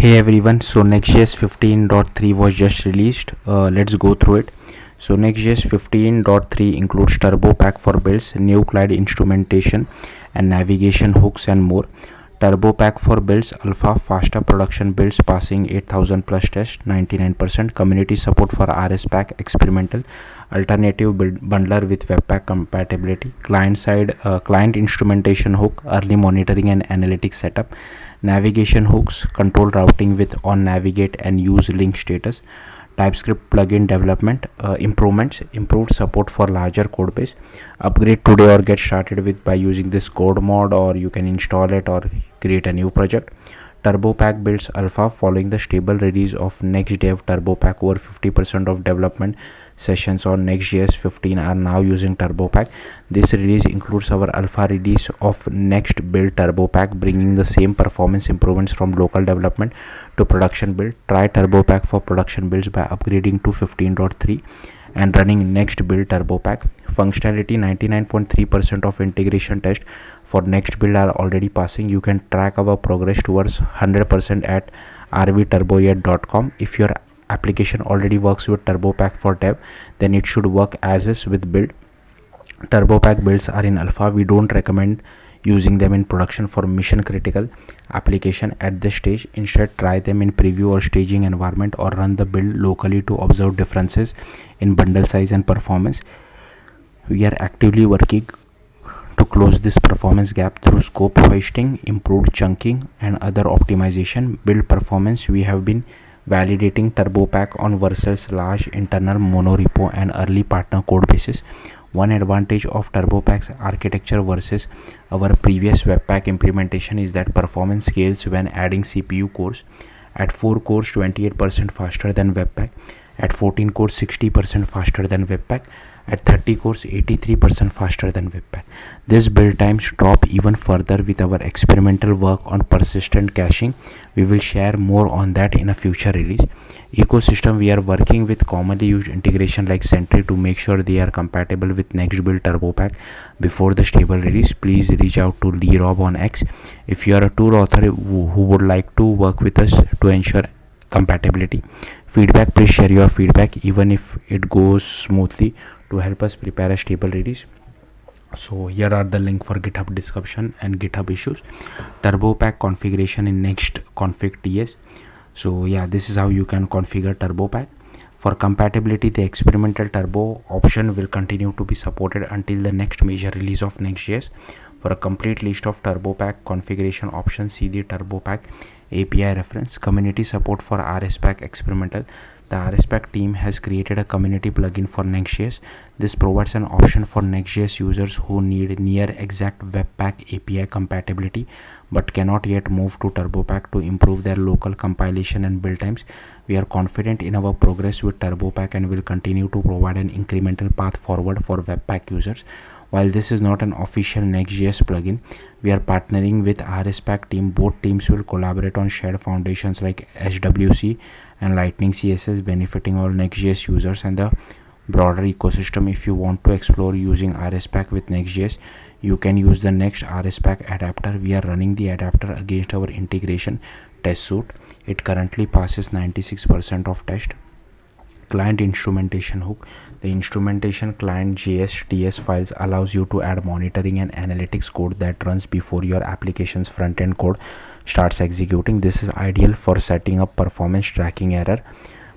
Hey everyone, so NextJS 15.3 was just released. Let's go through it. So NextJS 15.3 includes turbo pack for builds, new client instrumentation and navigation hooks and more. Turbo pack for builds, alpha, faster production builds passing 8000 plus test, 99%. Community support for RS pack, experimental, alternative build bundler with webpack compatibility, client side client instrumentation hook, early monitoring and analytics setup, navigation hooks, control routing with on navigate and use link status, TypeScript plugin development improvements, improved support for larger code base. Upgrade today or get started with by using this code mod, or you can install it or create a new project. Turbo pack builds alpha following the stable release of NextDev Turbo pack. Over 50% of development sessions on NextJS 15 are now using turbo pack. This release includes our alpha release of next build turbo pack, bringing the same performance improvements from local development to production build. Try turbo pack for production builds by upgrading to 15.3 and running next build turbo pack. Functionality: 99.3% of integration tests for next build are already passing. You can track our progress towards 100% at rvturboyet.com. If your application already works with turbo pack for dev, then it should work as is with build. Turbo pack builds are in alpha. We don't recommend using them in production for mission critical application at this stage. Instead, try them in preview or staging environment, or run the build locally to observe differences in bundle size and performance. We are actively working to close this performance gap through scope hoisting, improved chunking and other optimization. Build performance: we have been validating turbo pack on Vercel's large internal monorepo and early partner code bases. One advantage of turbo pack's architecture versus our previous webpack implementation is that performance scales when adding CPU cores. At 4 cores, 28% faster than webpack. At 14 cores, 60% faster than webpack. At 30 cores, 83% faster than webpack. This build times drop even further with our experimental work on persistent caching. We will share more on that in a future release. Ecosystem: we are working with commonly used integration like Sentry to make sure they are compatible with next build turbo pack before the stable release. Please reach out to Lerob on X if you are a tool author who would like to work with us to ensure compatibility. Feedback: please share your feedback even if it goes smoothly to help us prepare a stable release. So here are the link for GitHub discussion and GitHub issues. Turbo pack configuration in next config ts. So yeah, this is how you can configure turbo pack. For compatibility, the experimental turbo option will continue to be supported until the next major release of NextJS. For a complete list of turbo pack configuration options, see the turbo pack API reference. Community support for RS pack experimental: the RS pack team has created a community plugin for NextJS. This provides an option for NextJS users who need near exact webpack API compatibility but cannot yet move to turbo pack to improve their local compilation and build times. We are confident in our progress with turbo pack and will continue to provide an incremental path forward for webpack users. While this is not an official NextJS plugin, we are partnering with RSPack team. Both teams will collaborate on shared foundations like SWC and Lightning CSS, benefiting all NextJS users and the broader ecosystem. If you want to explore using RSPack with NextJS, you can use the Next RSPack adapter. We are running the adapter against our integration test suite. It currently passes 96% of test. Client instrumentation hook: the instrumentation client JS files allows you to add monitoring and analytics code that runs before your application's front-end code starts executing. This is ideal for setting up performance tracking, error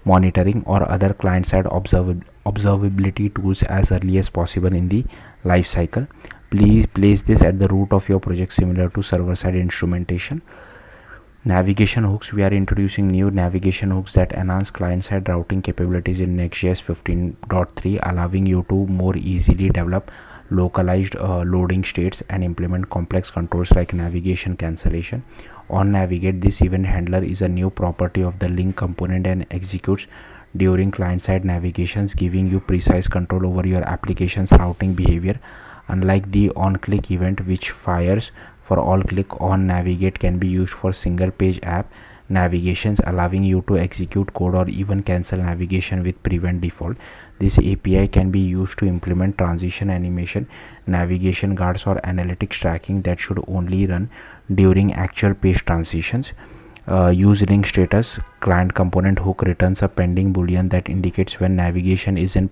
monitoring, or other client-side observability tools as early as possible in the life cycle. Please place this at the root of your project, similar to server-side instrumentation. Navigation hooks: we are introducing new navigation hooks that enhance client-side routing capabilities in NextJS 15.3, allowing you to more easily develop localized loading states and implement complex controls like navigation cancellation. On navigate: this event handler is a new property of the link component and executes during client-side navigations, giving you precise control over your application's routing behavior. Unlike the on-click event, which fires for all click, on navigate can be used for single page app navigations, allowing you to execute code or even cancel navigation with prevent default. This API can be used to implement transition animation, navigation guards, or analytics tracking that should only run during actual page transitions. Use link status. Client component hook returns a pending boolean that indicates when navigation is in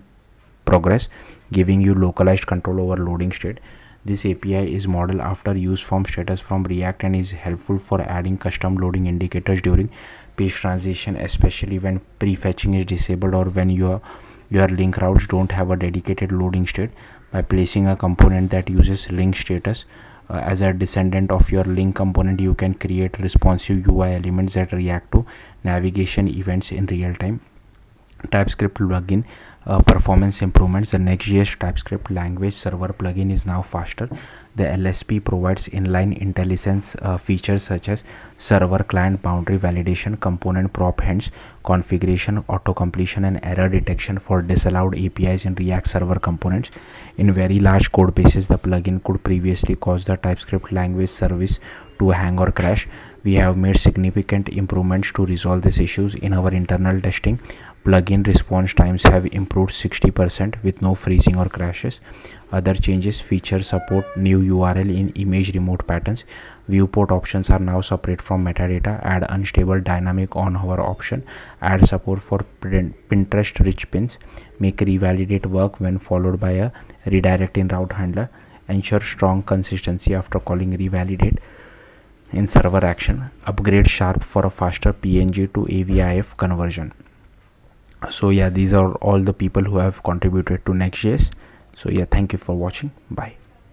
progress, giving you localized control over loading state. This API is modeled after use form status from React and is helpful for adding custom loading indicators during page transition, especially when prefetching is disabled or when your link routes don't have a dedicated loading state. By placing a component that uses link status as a descendant of your link component, you can create responsive UI elements that react to navigation events in real time. TypeScript plugin performance improvements. The NextJS TypeScript language server plugin is now faster. The LSP provides inline IntelliSense features such as server client boundary validation, component prop hands, configuration, auto completion, and error detection for disallowed APIs in React server components. In very large code bases, the plugin could previously cause the TypeScript language service to hang or crash. We have made significant improvements to resolve these issues in our internal testing. Plugin response times have improved 60% with no freezing or crashes. Other changes feature support new URL in image remote patterns. Viewport options are now separate from metadata. Add unstable dynamic on hover option. Add support for Pinterest rich pins. Make revalidate work when followed by a redirect in route handler. Ensure strong consistency after calling revalidate in server action. Upgrade Sharp for a faster PNG to AVIF conversion. So yeah, these are all the people who have contributed to NextJS. So yeah, thank you for watching. Bye.